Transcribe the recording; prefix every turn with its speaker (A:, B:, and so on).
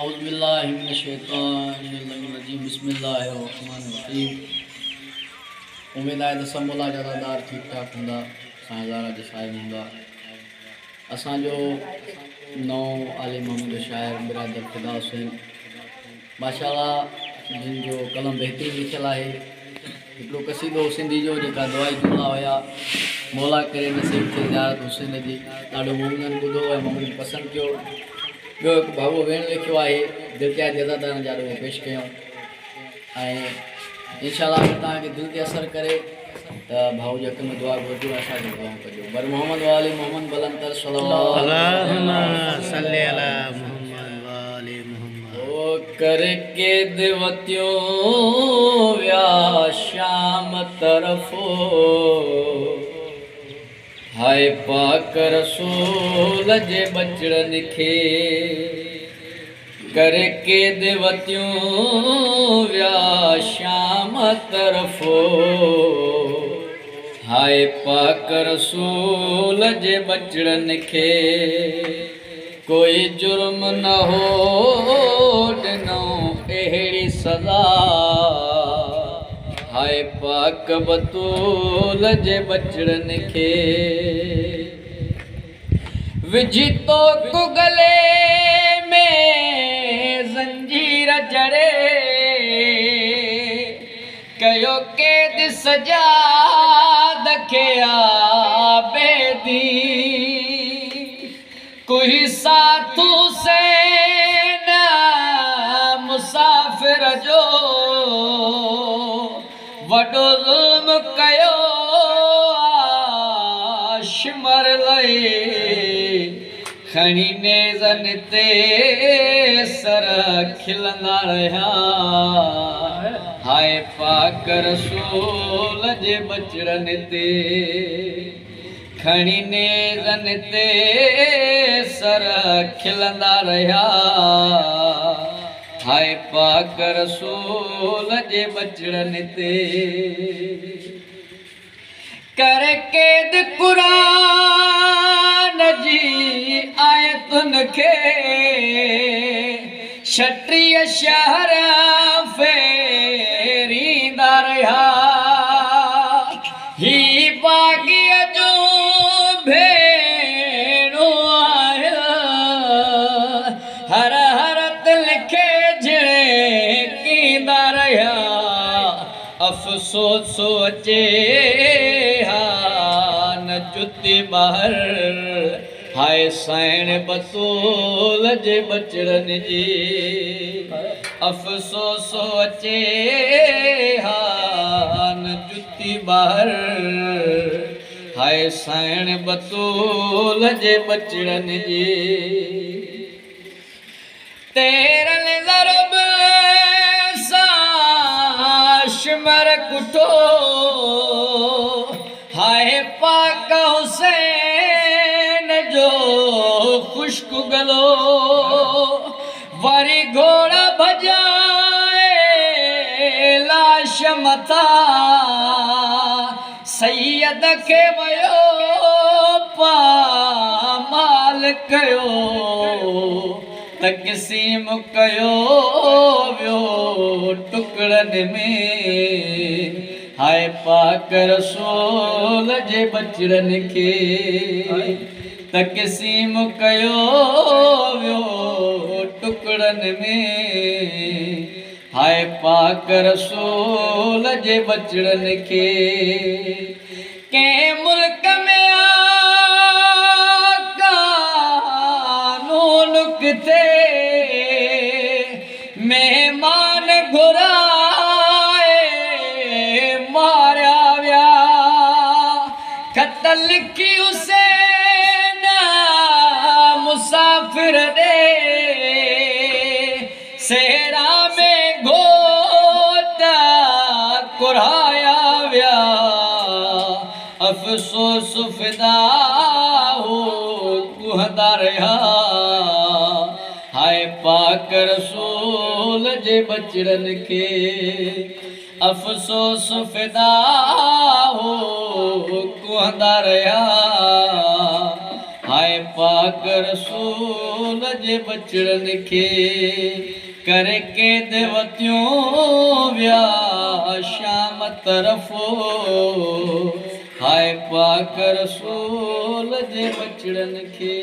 A: औज़ुबिल्लाहिमिनश्शैतानिर्रजीम बिस्मिल्लाहिर्रहमानिर्रहीम। उम्मीद आहे त समूला ज़ादादार ठीक ठाक हूंदा, साईंदार अॼु साहिब हूंदा। असांजो नओं आलिम मोहम्मद शाइर बिरादर फ़िदा हुसैन माशाअल्लाह जिन जो कलम बहितरीन लिखियलु आहे। हिकिड़ो कसीदो सिंधी जो जेका दुआई जुमला हुया, मौला करे नसीब थे ज़ियारत हुसैन जी, ॾाढो मोमिननि ॿुधो ऐं मोमिन पसंदि कयो। ॿियो हिकु भाऊ भेण लिखियो आहे, दिलि ते जदादारनि जा उहो पेश कयूं ऐं इंशाअल्लाह तव्हांखे दिलि ते असरु करे त भाऊ जे हक़ में दुआ घुरिजो, असांखे दुआ कजो। बर मोहम्मद वाली मोहम्मद बुलंदर सल्लल्लाहु ओ करके दिवतियों व्या शाम तरफो हाय पाक रसूल जे बचड़न खे करके दिवतियों व्या शाम तरफो हाय पाक रसूल जे बचड़न खे कोई जुर्म न हो ॾिनो अहिड़ी सज़ा हाय पाक बतूल जे बचड़न खे विझी तो गले में ज़ंजीर जड़े कयो कैद सजाद खे आबेदी कोई साथू से न मुसाफ़िर जो वॾो ज़ुल्म कयो शिमर लए खणी नेज़न ते सर खिलंदा रहिया हाय पाक रसूल जे बचड़न ते खणी नेज़न ते सर खिलंदा रहिया हाय पाक रसूल जे बचड़न ते कर कैद क़ुरान जी आयतुन खे छटीह शहर फेरींदा रहिया ही बाग़ीअ जो भेणो आया हर हर दिल खे झिड़कींदा रहिया अफ़सोस अचे हा न जुती ॿाहिर हाय साइण बतूल जे बचड़न जी अफ़सोस अचे हा न जुती ॿाहिर हाय साइण बतूल जे बचड़न जी तेरल ज़रब शिमर कुठो हाय पाक हुसैन जो खुश्क गलो वरी घोड़ा भजाए लाश मथा सैयद खे वयो पामाल कयो तक़सीम कयो वियो टुकड़न में हाय पाक रसूल जे बचड़न खे तक़सीम कयो वियो टुकड़न में हाय पाक रसूल जे बचड़न खे कंहिं मुल्क में कानून किथे मेहमान घुराए मारिया विया ख़त लिखी हुसैन मुसाफ़िर ॾे सेरा में घोट कुराया विया अफ़सोस फ़िदा हो कुहंदा रहिया हाय पाक रसूल जे बचड़न खे अफ़सोस फ़िदा हो कुहंदा रहिया हाय पाक रसूल जे बचड़न खे करके देवतियों व्या शाम तरफ़ो हाय पाक रसूल जे बचड़न खे।